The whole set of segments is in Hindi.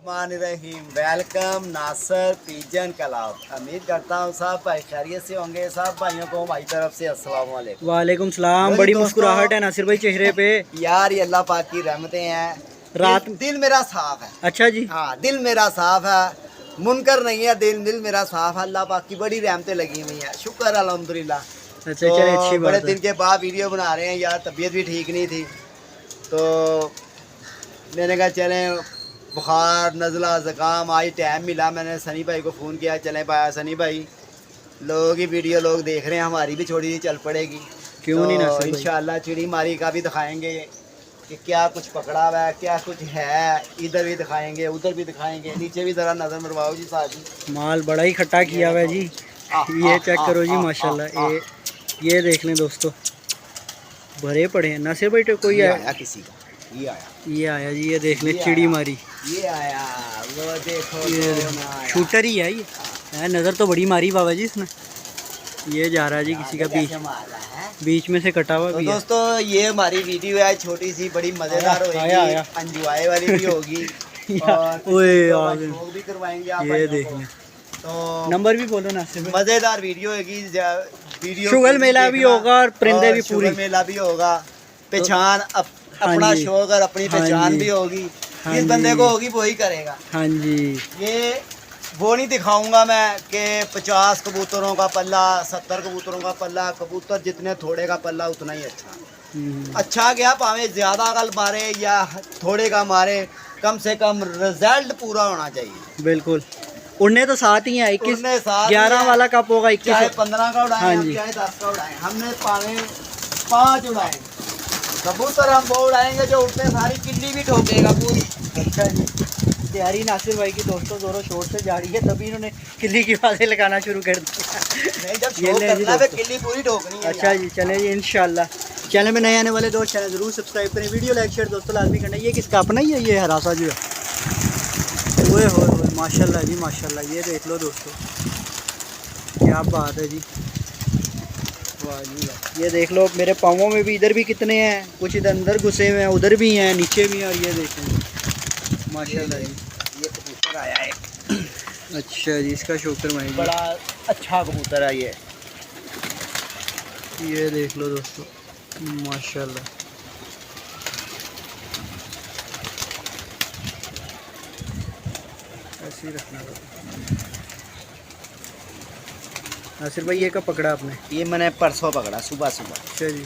रहीम वेलकम नासर पिजन क्लब। उम्मीद करता हूँ सब भाई खैरियत से होंगे। सब भाइयों को हमारी तरफ से अस्सलाम वालेकुम। वालेकुम सलाम। बड़ी मुस्कुराहट है नासिर भाई चेहरे पे। यार ये अल्लाह पाक की रहमतें हैं। रात दिल मेरा साफ है। अच्छा जी। हाँ दिल मेरा साफ है, मुनकर नहीं है। दिल मेरा साफ है। अल्लाह पाक की बड़ी रहमतें लगी हुई हैं। शुक्र अल्हम्दुलिल्लाह। अच्छा तो चले अच्छी बड़े बात दिन है। के बाद वीडियो बना रहे हैं यार, तबीयत भी ठीक नहीं थी तो मैंने कहा चलें, बुखार नज़ला ज़ुकाम आज टाइम मिला, मैंने सनी भाई को फ़ोन किया। चलें पाया सनी भाई, लोगों की वीडियो लोग देख रहे हैं, हमारी भी थोड़ी सी चल पड़ेगी। क्यों तो नहीं नासिर भाई। इंशाल्लाह चिड़ी मारी का भी दिखाएंगे कि क्या कुछ पकड़ा हुआ है, क्या कुछ है। इधर भी दिखाएंगे, उधर भी दिखाएंगे, नीचे भी ज़रा नज़र मरवाओ जी साहब जी। माल बड़ा ही खट्टा किया हुआ है जी। ये चेक करो जी माशाल्लाह। ये देख लें दोस्तों, भरे पड़े हैं। नासिर भाई तो कोई ये आया किसी का, ये आया जी। ये देख लें चिड़ी मारी। ये आया, वो देखो ये शूटर ही है ये। नज़र तो बड़ी मारी बाबा जी इसने। ये जा रहा है जी किसी का बीच में से कटा हुआ तो भी है। दोस्तों ये हमारी वीडियो है छोटी सी, बड़ी मज़ेदार होगी, एंजॉय वाली भी होगी और शौक भी करवाएंगे आप। ये देख लें, तो नंबर भी बोलो ना। मज़ेदार वीडियो होगी। वीडियो शुगल मेला भी होगा और परिंदे भी पूरी। शुगल मेला भी होगा, पहचान अपना शौक और अपनी पहचान भी होगी। इस बंदे को होगी वही करेगा। हाँ जी। ये वो नहीं दिखाऊंगा मैं कि 50 कबूतरों का पल्ला, 70 कबूतरों का पल्ला। कबूतर जितने थोड़े का पल्ला उतना ही अच्छा। अच्छा क्या पावे ज़्यादा कल मारे या थोड़े का मारे, कम से कम रिजल्ट पूरा होना चाहिए। बिल्कुल। उड़ने तो साथ ही है। 21 साथ 11 वाला कप होगा। 21 चाहे 15 का उड़ाए, हाँ जी। चाहे 10 का उड़ाए, हमने पावे 5 उड़ाए। कबूतर हम वो उड़ाएंगे जो उड़ते सारी किल्ली भी ठोकेगा पूरी। अच्छा जी। तैयारी नासिर भाई की दोस्तों जोरों शोर से जा रही है, तभी इन्होंने किल्ली की आवाज़ें लगाना शुरू कर दी। नहीं, जब शो करना है किल्ली पूरी ठोकनी है। अच्छा जी, चले जी इंशाल्लाह। चैनल में नए आने वाले दोस्त चैनल ज़रूर सब्सक्राइब करें, वीडियो लाइक शेयर दोस्तों लाजमी करना। ये किसका अपना ही है? ये हरासा जो है। ओए हो माशाल्लाह जी माशाल्लाह। ये देख लो दोस्तों, क्या बात है जी। वाह जी वाह। ये देख लो मेरे पाँवों में भी, इधर भी कितने हैं, कुछ इधर अंदर घुसे हुए हैं, उधर भी हैं, नीचे भी हैं। और ये देखें माशाल्लाह जी। ये कबूतर आया है। अच्छा जी, इसका शौकर भाई बड़ा अच्छा कबूतर है ये। ये देख लो दोस्तों माशाल्लाह। ऐसे ही रखना नासिर भाई। ये कब पकड़ा आपने? ये मैंने परसों पकड़ा, सुबह सुबह। अच्छा जी,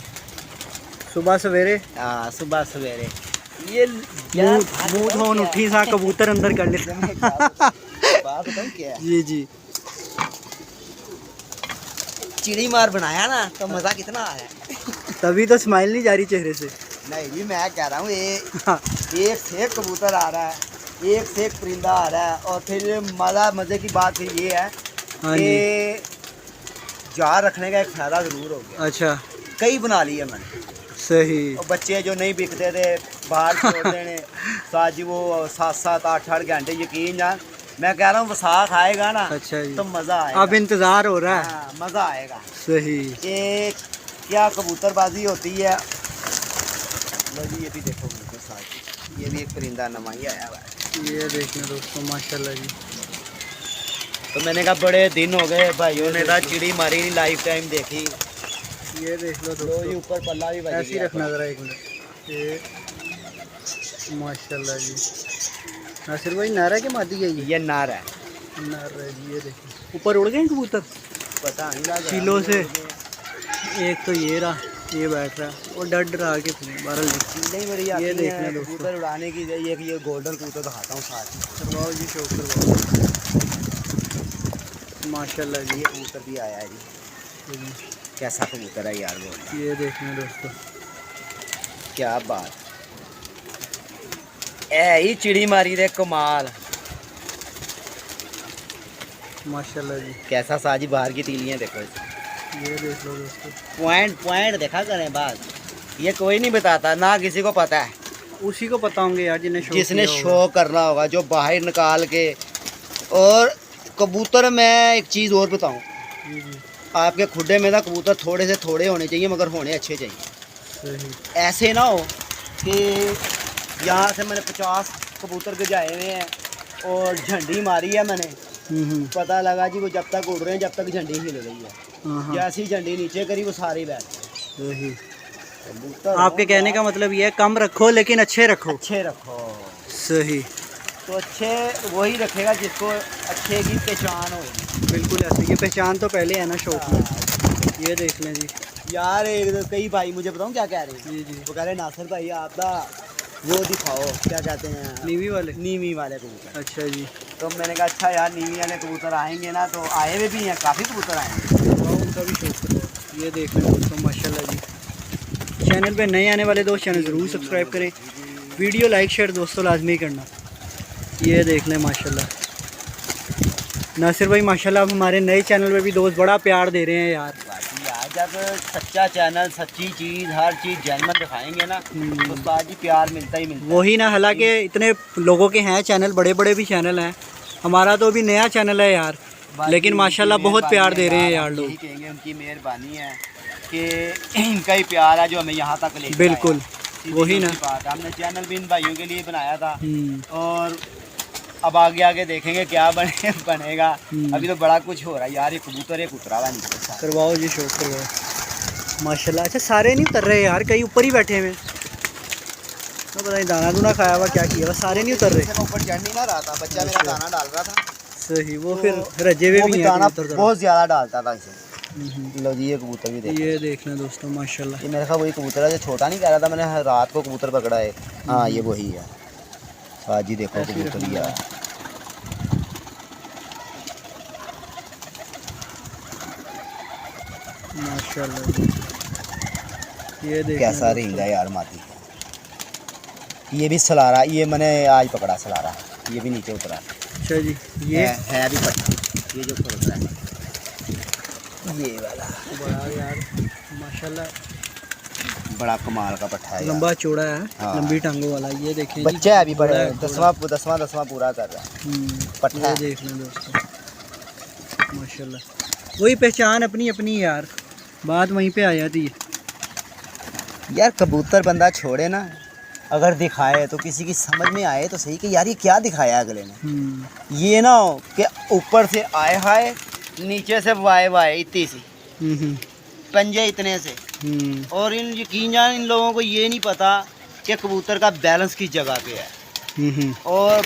सुबह सवेरे। हाँ सुबह सवेरे। ये मुँह धोन उठी सा कबूतर अंदर कर ले। बात बताऊँ क्या है? जी जी। चिड़ी मार बनाया ना तो मज़ा कितना आ रहा है। तभी तो स्माइल नहीं जा रही चेहरे से। नहीं जी, मैं कह रहा हूँ एक से एक कबूतर आ रहा है, एक से एक परिंदा आ रहा है। और फिर मज़े की बात फिर ये है कि जार रखने का एक फ़ायदा ज़रूर हो गया। अच्छा, कई बना लिए मैंने। सही। और बच्चे जो नहीं बिकते थे बाहर छोड़ देने साजी, वो 7-7 8-8 घंटे। यकीन जान, मैं कह रहा हूँ वसाख आएगा ना। अच्छा जी, तो मज़ा आएगा। अब इंतज़ार हो रहा है। हाँ, मज़ा आएगा। सही। एक क्या कबूतरबाजी होती है। लो जी, ये भी देखो बिल्कुल साथ, ये भी एक परिंदा नमा ही आया हुआ है। ये देखना दोस्तों माशाल्लाह जी। तो मैंने कहा बड़े दिन हो गए भाइयों ने था चिड़ी मारी नहीं, लाइफ टाइम देखी। ये देख लो तो दोस्तों, ये ऊपर पल्ला भी ऐसे ही रखना ज़रा एक मिनट। ये माशाल्लाह जी। नासिर भाई नारा के मादी है ये नार है। नारा है जी। ये देखिए ऊपर उड़ गए कबूतर पता नहीं लगा चीलों से। एक तो ये रहा, ये बैठ रहा है, वो डर रहा के बारह चीलें बड़ी आती ये हैं देखना दोस्तों, कबूतर उड़ाने की। ये गोल्डन कबूतर दिखाता हूँ साथ ही। करवाओ जी शौक करवाओ माशाल्लाह जी। ये कबूतर भी आया है जी। कैसा कबूतर है यार वो। ये देखना दोस्तों, क्या बात है ही चिड़ी मारी दे कमाल। माशाल्लाह जी। कैसा साजी बाहर की तीलियां देखो। ये देख लो दोस्तों, पॉइंट देखा करें बात। ये कोई नहीं बताता, ना किसी को पता है। उसी को पता होंगे यार जिसने शो करना होगा, जो बाहर निकाल के। और कबूतर में एक चीज़ और बताऊं, आपके खुडे में ना कबूतर थोड़े से थोड़े होने चाहिए, मगर होने अच्छे चाहिए। ऐसे ना हो कि यहाँ से मैंने 50 कबूतर गजाए हुए हैं और झंडी मारी है मैंने, पता लगा जी वो जब तक उड़ रहे हैं जब तक झंडी हिल रही है, जैसी झंडी नीचे करी वो सारे बैठ गए। कबूतर आपके कहने का मतलब ये है कम रखो लेकिन अच्छे रखो। अच्छे रखो। सही। तो अच्छे वही रखेगा जिसको अच्छे की पहचान होगी। बिल्कुल ऐसे, ये पहचान तो पहले है ना शौक में। ये देख लें जी यार, एक कई भाई मुझे बताऊँ क्या कह रहे हैं जी जी, वो कह रहे हैं नासिर भाई आपका वो दिखाओ, क्या कहते हैं, नीवी वाले। नीवी वाले कबूतर। अच्छा जी। तो मैंने कहा अच्छा यार नीवी वाले कबूतर आएंगे ना, तो आए हुए भी हैं, काफ़ी कबूतर आएंगे, उनका भी शौक है। ये देख लें दोस्तों माशाल्लाह जी। चैनल पे नए आने वाले दोस्त चैनल ज़रूर सब्सक्राइब करें, वीडियो लाइक शेयर दोस्तों लाजमी करना। ये देख लें माशाल्लाह नासिर भाई, माशाल्लाह आप हमारे नए चैनल पे भी दोस्त बड़ा प्यार दे रहे हैं यार। बाकी यार जब सच्चा चैनल, सच्ची चीज़, हर चीज़ जैनमन दिखाएंगे ना तो उसका आज ही प्यार मिलता ही मिलता है। वही ना, हालांकि इतने लोगों के हैं चैनल, बड़े बड़े भी चैनल हैं, हमारा तो अभी नया चैनल है यार, लेकिन माशाल्लाह बहुत प्यार दे रहे हैं यार लोग। यही कहेंगे उनकी मेहरबानी है कि इनका ही प्यार है जो हमें यहाँ तक ले बिल्कुल वही ना बात। हमने चैनल भी इन भाइयों के लिए बनाया था और अब आगे आगे देखेंगे क्या बनेगा। अभी तो बड़ा कुछ हो रहा है यार, ये कबूतर एक उतरा हुआ नीचे। करवाओ जी शौक करवाओ माशाल्लाह। अच्छा सारे नहीं उतर रहे यार, कई ऊपर ही बैठे हुए, तो पता नहीं दाना दूना खाया हुआ क्या किया, बस सारे नहीं उतर रहे। ऊपर चढ़ नहीं ना रहा था, बच्चा मेरा दाना डाल रहा था। सही, वो फिर रजे हुए भी दाना बहुत ज़्यादा डालता था इसे। लो जी ये कबूतर भी देखो, ये देख लें दोस्तों माशाल्लाह। ये मेरे ख्याल वही कबूतर है जो छोटा नहीं कह रहा था, मैंने रात को कबूतर पकड़ा है। हाँ ये वही है। आज ही देखो कबूतर यार, माशाल्लाह। ये देख कैसा रेंज है यार माती। ये भी सलारा, ये मैंने आज पकड़ा सलारा, ये भी नीचे उतरा। अच्छा जी, ये है भी पट्टा, ये जो ऊपर उतरा है ये वाला बड़ा यार माशाल्लाह, बड़ा कमाल का पट्टा है, लंबा चौड़ा है। हाँ। लंबी टांगों वाला। ये देखें बच्चा है अभी बड़ा, 10वां पूरा कर रहा है पट्टा। ये देख लें दोस्तों माशाल्लाह, वही पहचान अपनी अपनी यार, बात वहीं पे आ जाती है यार। कबूतर बंदा छोड़े ना, अगर दिखाए तो किसी की समझ में आए तो सही कि यार ये क्या दिखाया अगले ने। ये ना हो कि ऊपर से आए हाय, नीचे से वाए वाए, इतनी सी पंजे इतने से, और इन यकीन जान इन लोगों को ये नहीं पता कि कबूतर का बैलेंस किस जगह पे है। और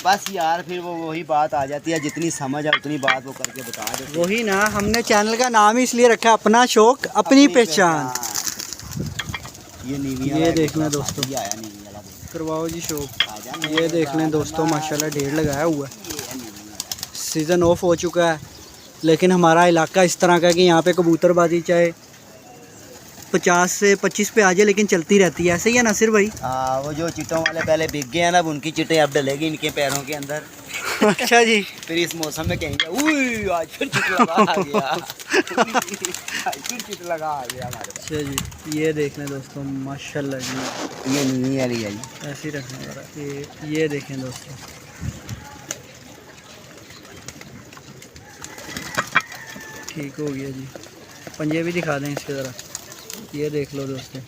बस यार फिर वो वही बात आ जाती है, जितनी समझ है उतनी बात वो करके बता देते। वही ना, हमने चैनल का नाम ही इसलिए रखा अपना शौक अपनी पहचान। ये नीवी, ये देख लें दोस्तों, ये आया नीवी वाला, करवाओ जी शौक। ये देख लें दोस्तों माशाल्लाह, ढेर लगाया हुआ है। सीज़न ऑफ हो चुका है, लेकिन हमारा इलाका इस तरह का है कि यहाँ पे कबूतरबाजी चाहे 50 से 25 पे आ जाए लेकिन चलती रहती है। ऐसे ही है नासिर भाई। हाँ, वो जो चिटों वाले पहले बिक गए हैं ना, उनकी चिटें अब डलेगी इनके पैरों के अंदर। अच्छा जी। फिर इस मौसम में कहेंगे उई आज फिर चिट लगा आ गया। आज फिर चिट लगा आ गया हमारे पास। अच्छा जी, ये देख लें दोस्तों माशाल्लाह जी। ये नीवी वाली है जी, ऐसे ही रखने वाला। ये देखें दोस्तों, ठीक हो गया जी। पंजे भी दिखा दें इसके ज़रा। ये देख लो दोस्तों,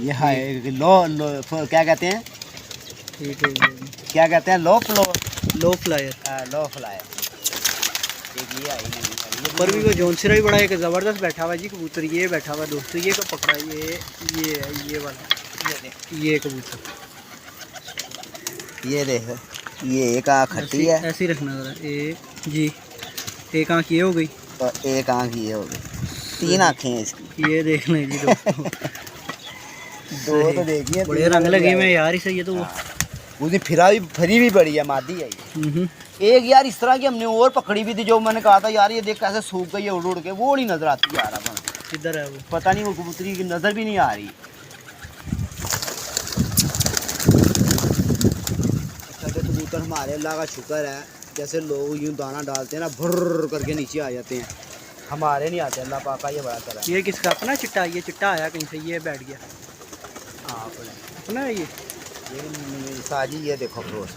ये है लो क्या कहते हैं, ठीक हो गया जी। क्या कहते हैं, लो फ्लो, लो फ्लायर। लो फ्लायर। एक ये आई नीवी वाली, ऊपर भी वो जौनसिरा भी बड़ा एक ज़बरदस्त बैठा हुआ है जी कबूतर। ये बैठा हुआ है दोस्तों, ये कब पकड़ा, ये है ये वाला, ये कबूतर। ये देख, ये एक आँख खट्टी है, ऐसे ही रखना ज़रा। एक जी, एक आँख ये हो गई और एक आँख ये हो गई, 3 आँखें हैं इसकी। ये देख लें जी दोस्तों। दो तो देखिए, बड़े रंग लगे हुए यार इसे। ये तो उसने फरी भी बड़ी है, मादी है ये। एक यार इस तरह की हमने और पकड़ी भी थी, जो मैंने कहा था यार ये देख कैसे सूख गई है उड़ उड़ के, वो नहीं नजर आती यार। अब किधर है वो, पता नहीं, वो कबूतरी की नजर भी नहीं आ रही। अच्छा तो कबूतर हमारे अल्लाह का शुक्र है, जैसे लोग यूँ दाना डालते हैं ना, भुर्र करके नीचे आ जाते हैं, हमारे नहीं आते। अल्लाह पाक का ये बड़ा तरह। ये किसका अपना चिट्टा? ये चिट्टा आया कहीं से, ये बैठ गया। हाँ अपना है ये साजी। ये देखो फ्रोस,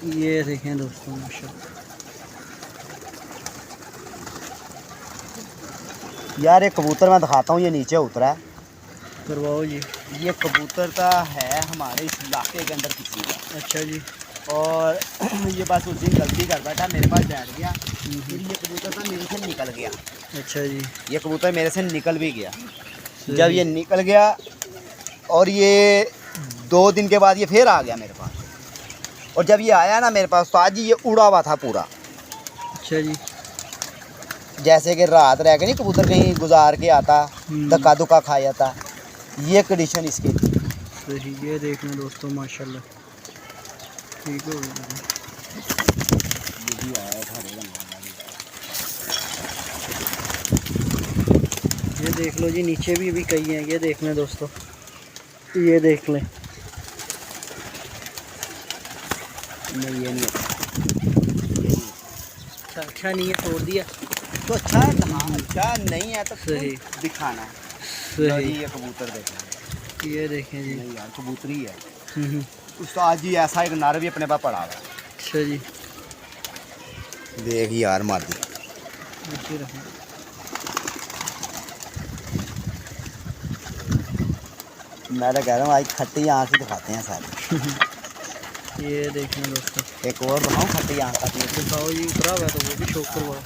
ये देखें दोस्तों माशाल्लाह। यार एक कबूतर मैं दिखाता हूँ, ये नीचे उतरा है, करवाओ जी। ये कबूतर का है हमारे इस इलाके के अंदर किसी का। अच्छा जी। और ये बस उस दिन गलती कर बैठा, मेरे पास बैठ गया, फिर ये कबूतर था मेरे से निकल गया। अच्छा जी। ये कबूतर मेरे से निकल भी गया। जब ये निकल गया और ये 2 दिन के बाद ये फिर आ गया मेरे पास, और जब ये आया ना मेरे पास तो आज ये उड़ा हुआ था पूरा। अच्छा जी। जैसे कि रात रह के नहीं कबूतर कहीं गुजार के आता, धक्का धुक्का खा जाता, ये कंडीशन इसकी थी। सही। ये देख लें दोस्तों माशाल्लाह, ठीक हो गया। ये देख लो जी, नीचे भी अभी कई हैं, ये देख लें दोस्तों, ये देख लें। नहीं ये नहीं अच्छा नहीं है, छोड़ दिया तो अच्छा है। हाँ अच्छा नहीं है तो सही दिखाना है। सही। ये कबूतर देखना, ये देखें जी। नहीं यार कबूतरी है। उसका आज ही ऐसा एक नर भी अपने पास पड़ा हुआ है। अच्छा जी। देख यार मादी, मैं तो कह रहा हूँ आज खट्टी आँख ही दिखाते हैं सारे। ये देखें दोस्तों, एक और दिखाऊँ खट्टी आँख का। दिखाओ जी, उतरा हुआ तो वो भी शौक करवाओ।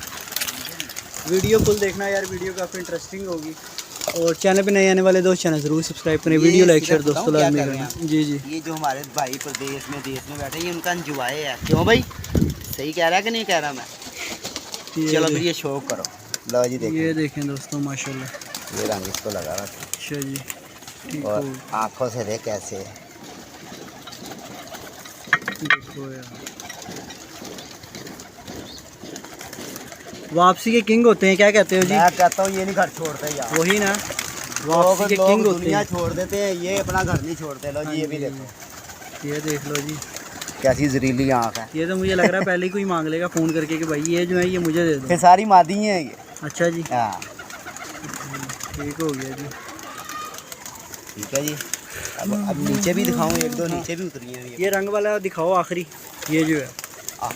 वीडियो फुल देखना यार, वीडियो काफ़ी इंटरेस्टिंग होगी। और चैनल पे नए आने वाले दोस्त चैनल ज़रूर सब्सक्राइब करें, वीडियो लाइक शेयर दोस्तों लाजमी करना। जी जी। ये जो हमारे भाई प्रदेश में देश में बैठे, ये उनका एंजॉय है। क्यों भाई, सही कह रहा है कि नहीं कह रहा मैं? चलो फिर ये शौक करो। लो जी देखो, ये देखें दोस्तों माशाल्लाह, ये रंग इसको लगा रहा। अच्छा जी, ठीक और हो। आँखों से देख कैसे है। देखो यार, वापसी के किंग होते हैं, क्या कहते हो जी? मैं कहता हूँ ये नहीं घर छोड़ते यार। वही ना, वापसी के किंग होते दुनिया हैं। छोड़ देते हैं, ये अपना घर नहीं छोड़ते। लो जी ये भी देखो, ये देख लो जी, कैसी जहरीली आँख है। ये तो मुझे लग रहा है पहले ही कोई मांग लेगा फ़ोन करके कि भाई ये जो है ये मुझे दे दो। फिर सारी मादी हैं ये। अच्छा जी, हाँ ठीक हो गया जी। ठीक है जी। अब नीचे भी दिखाऊँ, एक दो नीचे भी उतरी हैं ये रंग वाला दिखाओ आखिरी, ये जो है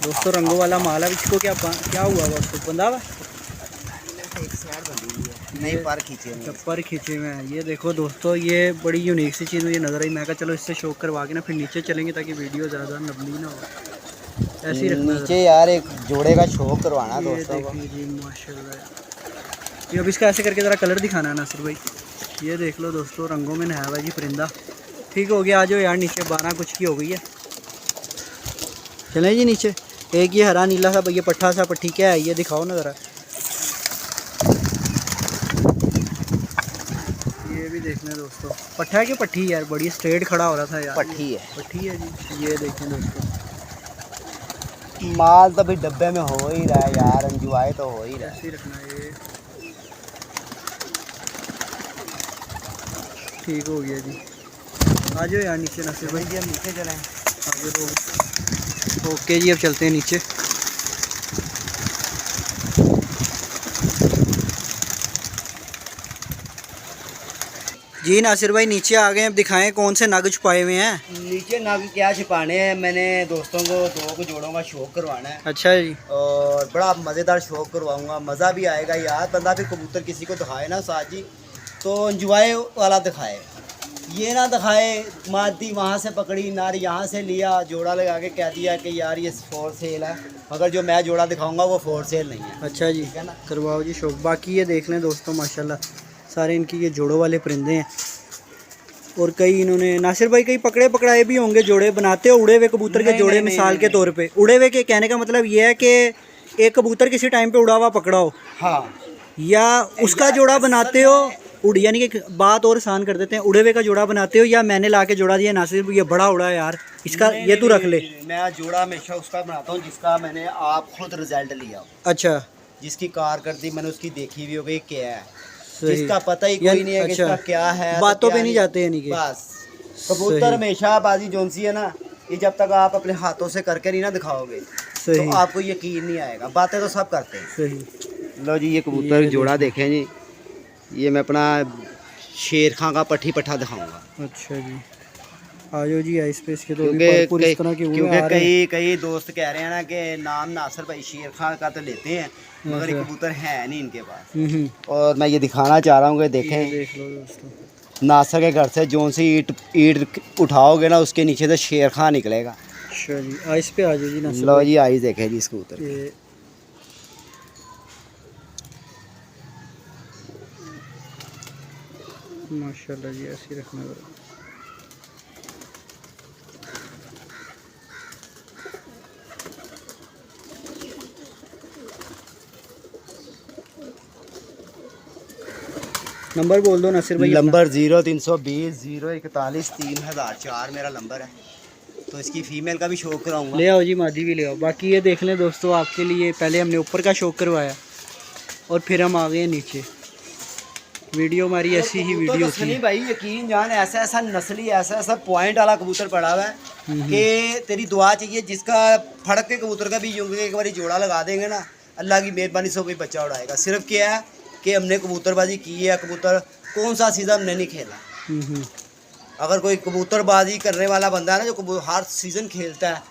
दोस्तों रंगों वाला माल है। इसको क्या हुआ हुआ, उसको बंधा हुआ? एक साइड बंधी हुई है, नहीं पर खींचे हुए हैं। पर खींचे हुए हैं। ये देखो दोस्तों, ये बड़ी यूनिक सी चीज़ मुझे नज़र आई। मैं कहा चलो इससे शौक करवा के ना फिर नीचे चलेंगे ताकि वीडियो ज़्यादा लंबी ना हो। ऐसे ही रखना नीचे यार एक जोड़े का शौक करवाना ये दोस्तों को। देखिए जी माशाल्लाह। ये अब इसका ऐसे करके ज़रा कलर दिखाना है नासिर भाई। ये देख लो दोस्तों, रंगों में नहाया हुआ जी परिंदा। ठीक हो गया, आ जाओ यार नीचे, 12 कुछ की हो गई है। चलें जी नीचे। एक ये हरा नीला सा, ये पट्ठा सा, पट्टी क्या है ये दिखाओ ना ज़रा। ये भी देखना दोस्तों, पट्ठा है कि पट्टी यार, बड़ी स्ट्रेट खड़ा हो रहा था यार। पट्टी है, पट्टी है जी। ये देखें दोस्तों, माल तो भाई डब्बे में हो ही रहा है यार, एंजॉय तो हो ही रहा है। ऐसे ही रखना है ये। ठीक हो गया जी, आ जाओ यार नीचे नासिर भाई। हम नीचे चलें। आ जाओ। ओके जी, अब चलते हैं नीचे। जी नासिर भाई नीचे आ गए, अब दिखाएं कौन से नग छुपाए हुए हैं। नीचे नग क्या छिपाने हैं, मैंने दोस्तों को 2 जोड़ों का शौक करवाना है। अच्छा जी। और बड़ा मज़ेदार शौक करवाऊंगा, मज़ा भी आएगा यार। बंदा भी कबूतर किसी को दिखाए ना साथ जी, तो एंजॉय वाला दिखाए, ये ना दिखाए मादी वहाँ से पकड़ी नार यहाँ से लिया, जोड़ा लगा के कह दिया कि यार ये फॉर सेल है, मगर जो मैं जोड़ा दिखाऊंगा वो फॉर सेल नहीं है। अच्छा जी, है ना, करवाओ जी शौक। बाकी ये देख लें दोस्तों माशाल्लाह, सारे इनकी ये जोड़ों वाले परिंदे हैं। और कई इन्होंने नासिर भाई कई पकड़े पकड़ाए भी होंगे, जोड़े बनाते हो उड़े हुए कबूतर के जोड़े, मिसाल के तौर पे उड़े हुए के कहने का मतलब ये है कि एक कबूतर किसी टाइम पे उड़ा हुआ पकड़ा हो, हाँ, या उसका जोड़ा बनाते हो उड़, यानी कि बात और आसान कर देते हैं, उड़े हुए का जोड़ा बनाते हो, या मैंने ला के जोड़ा दिया नासिर ये बड़ा उड़ा है यार इसका, ये तू रख ले। मैं जोड़ा हमेशा उसका बनाता हूँ जिसका मैंने आप खुद रिजल्ट लिया हो। अच्छा, जिसकी कारकर्दगी मैंने उसकी देखी भी हो गई क्या है, सही। जिसका पता ही कोई नहीं है कि अच्छा, इसका क्या है, बातों तो पे क्या नहीं जाते यानी कि बस। कबूतर हमेशा बाजी जोनसी है ना, ये जब तक आप अपने हाथों से करके नहीं ना दिखाओगे तो आपको यकीन नहीं आएगा। बातें तो सब करते हैं। सही। लो जी, ये कबूतर जोड़ा देखें जी, ये मैं अपना शेर खां का पट्टी पट्ठा दिखाऊंगा। अच्छा जी, आ जाओ जी आई स्पेस के। तो क्योंकि कई दोस्त कह रहे हैं ना कि नाम नासिर भाई शेर खां का तो लेते हैं, मगर ये कबूतर है नहीं इनके पास। और मैं ये दिखाना चाह रहा हूँ कि देखें, देख लो दोस्तों, नासिर के घर से जो सी ईट उठाओगे ना उसके नीचे से शेर खां निकलेगा। अच्छा जी, आइस पे आ जाओ जी नासिर लो भाई। जी आइस देखे जी इसके ऊपर ये माशाल्लाह जी, ऐसे ही रखना जरा। नंबर बोल दो नासिर भाई अपना। नंबर 0320 041 3004 मेरा नंबर है। तो इसकी फीमेल का भी शौक कराऊंगा। ले आओ जी, मादी भी ले आओ। बाकी ये देख लें दोस्तों, आपके लिए पहले हमने ऊपर का शौक करवाया और फिर हम आ गए नीचे। वीडियो हमारी ऐसी ही वीडियो तो थी। सनी भाई यकीन जान, ऐसा ऐसा नस्ली ऐसा ऐसा पॉइंट वाला कबूतर पड़ा हुआ है कि तेरी दुआ चाहिए। जिसका फड़क के कबूतर का भी यूं एक बार जोड़ा लगा देंगे ना, अल्लाह की मेहरबानी से कोई बच्चा उड़ाएगा। सिर्फ क्या है कि हमने कबूतरबाजी की है। कबूतर कौन सा सीज़न हमने नहीं खेला। अगर कोई कबूतरबाजी करने वाला बंदा है ना, जो हर सीज़न खेलता है,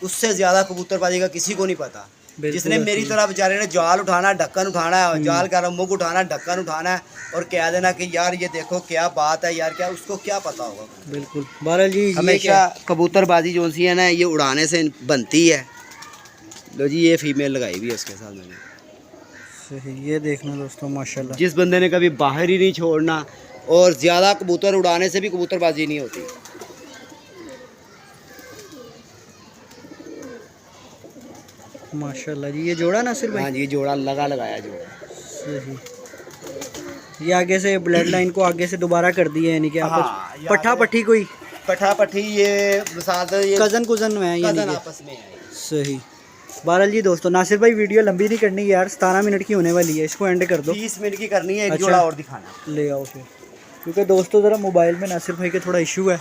उससे ज़्यादा कबूतरबाजी का किसी को नहीं पता। जिसने मेरी तरह बेचारे ने जाल उठाना, ढक्कन उठाना है, जाल कह रहा मुख उठाना, ढक्कन उठाना है और कह देना कि यार ये देखो क्या बात है यार, क्या उसको क्या पता होगा। बिल्कुल बहरहाल जी, हमेशा कबूतरबाजी जो सी है ना, ये उड़ाने से बनती है। लो जी, ये फीमेल लगाई भी है उसके साथ मैंने। सही, ये देखना दोस्तों माशाल्लाह। जिस बंदे ने कभी बाहर ही नहीं छोड़ना और ज़्यादा कबूतर उड़ाने से भी कबूतरबाजी नहीं होती। माशाल्लाह जी, ये जोड़ा नासिर भाई। हाँ जी, जोड़ा लगाया जोड़ा। सही, ये आगे से ब्लड लाइन को आगे से दोबारा कर दिया, यानी कि हाँ, आपस पट्ठा पट्टी कोई पट्ठा पट्टी ये मिसाल ये कज़न कुज़न में है, यानी कज़न कि आपस में है। सही। बहरहाल जी दोस्तों, नासिर भाई वीडियो लंबी नहीं करनी यार, 17 मिनट की होने वाली है, इसको एंड कर दो। 20 मिनट की करनी है, एक अच्छा। जोड़ा और दिखाना। ले आओ फिर, क्योंकि दोस्तों ज़रा मोबाइल में नासिर भाई के थोड़ा इशू है,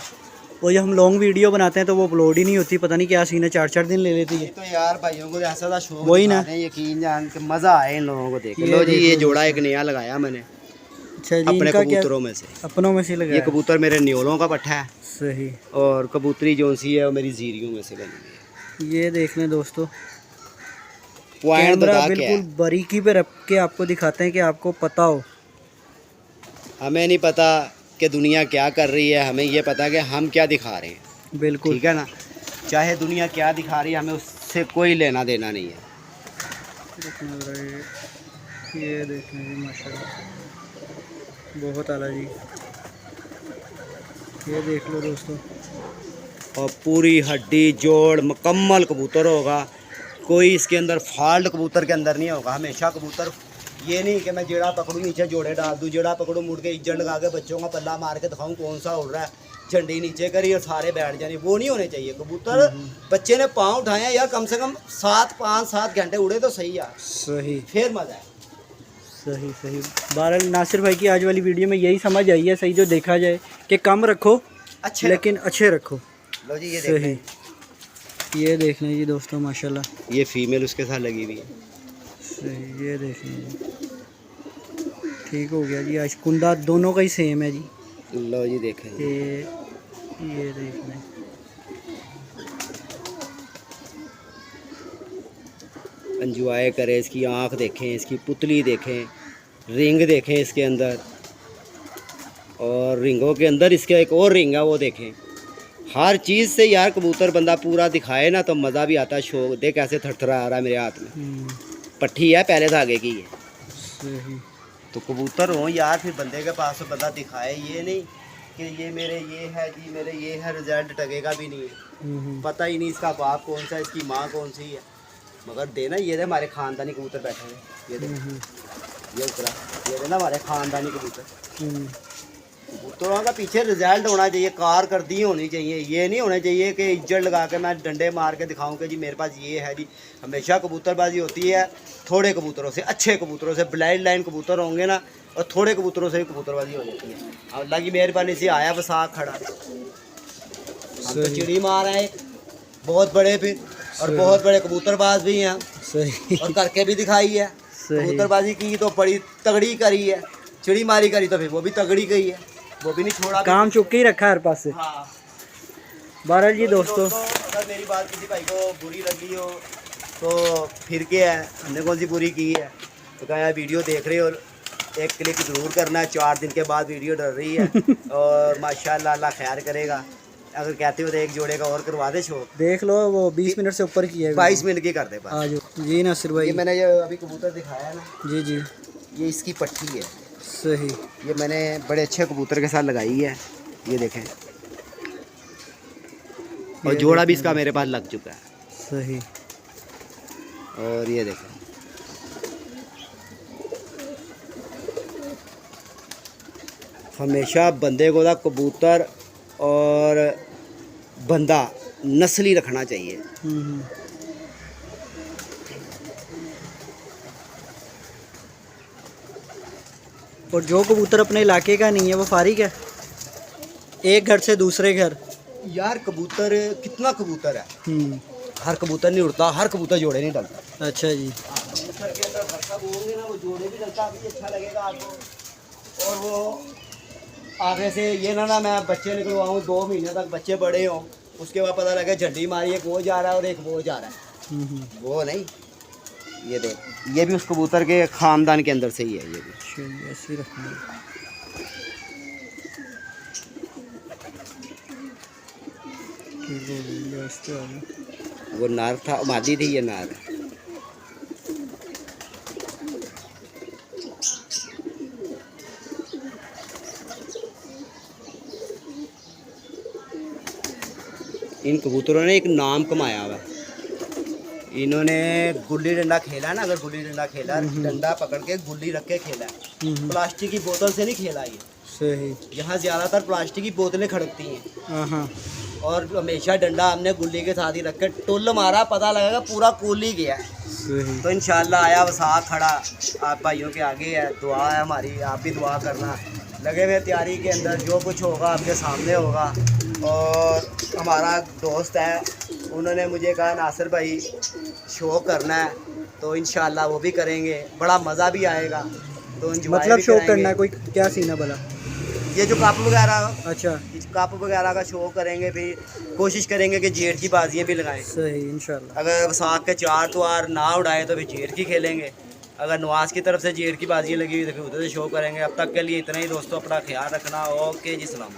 और जब हम लॉन्ग वीडियो बनाते हैं तो वो अपलोड ही नहीं होती। पता नहीं क्या सीन है, 4-4 दिन ले लेती है। तो यार भाइयों को ऐसा था शौक, वही ना, यकीन जान के मज़ा आए इन लोगों को देख के। लो जी, ये जोड़ा एक नया लगाया मैंने अच्छा जी, अपने इनका क्या कबूतरों में से। अपनों में से ये लगाया? कबूतर मेरे न्योलों का पट्ठा है सही। और कबूतरी जो सी है वो मेरी जीरियों में से बनी हुई है। ये देख लें दोस्तों, पॉइंट कैमरा बता क्या बिल्कुल है, बारीकी पे रख के आपको दिखाते हैं कि आपको पता हो। हमें नहीं पता कि दुनिया क्या कर रही है, हमें ये पता कि हम क्या दिखा रहे हैं। बिल्कुल ठीक है ना, चाहे दुनिया क्या दिखा रही है, हमें उससे कोई लेना देना नहीं है। ये देखें जी माशाल्लाह, बहुत आला जी। ये देख लो दोस्तों, और पूरी हड्डी जोड़ मुकम्मल कबूतर होगा। कोई इसके अंदर फॉल्ट कबूतर के अंदर नहीं होगा। हमेशा कबूतर ये नहीं कि मैं जेड़ा पकड़ूँ नीचे जोड़े डाल दूँ, जेड़ा पकड़ूँ मुड़ के इज्जत लगा के बच्चों का पल्ला मार के दिखाऊँ कौन सा उड़ रहा है, झंडी नीचे करी और सारे बैठ जाने, वो नहीं होने चाहिए। कबूतर बच्चे ने पाँव उठाए हैं यार, कम से कम 5-7 घंटे उड़े तो सही यार, सही फिर मज़ा है। सही सही। बहरहाल नासिर भाई की आज वाली वीडियो में यही समझ आई है, सही जो देखा जाए कि कम रखो अच्छे लेकिन अच्छे रखो। लो जी, ये सही, ये देख लें जी दोस्तों माशाल्लाह। ये फीमेल उसके साथ लगी हुई है। सही, ये देख लें जी, ठीक हो गया जी। आज कुंदा दोनों का ही सेम है जी। लो जी देखें, ये देख लें, एंजॉय करें। इसकी आँख देखें, इसकी पुतली देखें, रिंग देखें इसके अंदर, और रिंगों के अंदर इसका एक और रिंग है, वो देखें। हर चीज़ से यार कबूतर बंदा पूरा दिखाए ना तो मज़ा भी आता है। शौक देख कैसे थरथरा आ रहा है मेरे हाथ में। पट्टी है पहले धागे की है। सही। तो कबूतर हो यार, फिर बंदे के पास तो बंदा दिखाए, ये नहीं कि ये मेरे ये है जी, मेरे ये है, रिजल्ट टगेगा भी नहीं है। पता ही नहीं इसका बाप कौन सा, इसकी माँ कौन सी है, मगर देना ये दे हमारे ख़ानदानी कबूतर बैठे हैं। ये दे, ये उतरा, ये दे ना हमारे ख़ानदानी कबूतर। कबूतरों का पीछे रिजल्ट होना चाहिए, कारकर्दगी होनी चाहिए। ये नहीं होना चाहिए कि इज्जत लगा के मैं डंडे मार के दिखाऊं कि जी मेरे पास ये है जी। हमेशा कबूतरबाजी होती है थोड़े कबूतरों से, अच्छे कबूतरों से। ब्लाइंड लाइन कबूतर होंगे ना, और थोड़े कबूतरों से भी कबूतरबाजी हो जाती है। अल्लाह की मेहरबानी से आया बसाख खड़ा, हम तो चिड़ी मार है एक बहुत बड़े फिर, और बहुत बड़े कबूतरबाज भी हैं। सही, और करके भी दिखाई है। कबूतरबाजी की तो बड़ी तगड़ी करी है, चिड़ी मारी करी तो फिर वो भी तगड़ी गई है, वो भी नहीं छोड़ा, काम चुप के ही रखा हर पास से। हाँ। बहरहाल जी दोस्तों, अगर मेरी बात किसी भाई को बुरी लगी हो तो फिर क्या है, हमने कौन सी बुरी की है। तो क्या यार वीडियो देख रहे हो, और एक क्लिक ज़रूर करना है। 4 दिन के बाद वीडियो डल रही है और माशाल्लाह अल्लाह खैर करेगा। अगर कहते हो तो एक जोड़े का और करवा दे शो। देख लो वो 20 मिनट से ऊपर की है। 22 मिनट की कर दे बस। आज जी नासिर भाई, ये मैंने ये अभी कबूतर दिखाया ना, जी जी ये इसकी पट्टी है। सही। ये मैंने बड़े अच्छे कबूतर के साथ लगाई है, ये देखें। और जोड़ा भी इसका मेरे पास लग चुका है। सही। और ये देखें, हमेशा बंदे को ना कबूतर और बंदा नस्ली रखना चाहिए। और जो कबूतर अपने इलाके का नहीं है वो फारिग है, एक घर से दूसरे घर। यार कबूतर कितना कबूतर है, हर कबूतर नहीं उड़ता, हर कबूतर जोड़े नहीं डलता। अच्छा जी। कबूतर के अंदर भरसा बोलोगे ना, वो जोड़े भी डलता भी अच्छा लगेगा आपको। और वो आगे से ये ना मैं बच्चे निकलवाऊँ 2 महीने तक बच्चे बड़े हों, उसके बाद पता लगे झंडी मारी एक वो जा रहा है और एक वो जा रहा है, वो नहीं। ये देख, ये भी उस कबूतर के ख़ानदान के अंदर से ही है। ये भी ऐसे ही रखना। वो नार था, मादी थी, ये नार है। इन कबूतरों ने एक नाम कमाया हुआ है। इन्होंने गुल्ली डंडा खेला ना, अगर गुल्ली डंडा खेला, डंडा पकड़ के गुल्ली रख के खेला, प्लास्टिक की बोतल से नहीं खेला ये। सही। यहाँ ज़्यादातर प्लास्टिक की बोतलें खड़कती हैं और हमेशा डंडा हमने गुल्ली के साथ ही रख के टुल्ल मारा, पता लगेगा पूरा कूल ही गया। सही। तो इंशाल्लाह आया वसा खड़ा आप भाइयों के आगे है, दुआ है हमारी, आप भी दुआ करना। लगे हुए तैयारी के अंदर, जो कुछ होगा आपके सामने होगा। और हमारा दोस्त है, उन्होंने मुझे कहा नासिर भाई शो करना है, तो इंशाल्लाह वो भी करेंगे, बड़ा मज़ा भी आएगा। तो मतलब शो करना है, कोई क्या सीन है भला? ये जो कप वगैरह, अच्छा, कप वगैरह का शो करेंगे, फिर कोशिश करेंगे कि जेठ की बाजियाँ भी लगाएं। सही इंशाल्लाह। अगर वसाख के 4 त्योहार ना उड़ाए तो फिर जेठ की खेलेंगे। अगर नवाज की तरफ से जेठ की बाजियाँ लगी हुई तो फिर उधर से शो करेंगे। अब तक के लिए इतना ही दोस्तों, अपना ख्याल रखना। ओके जी, सलाम।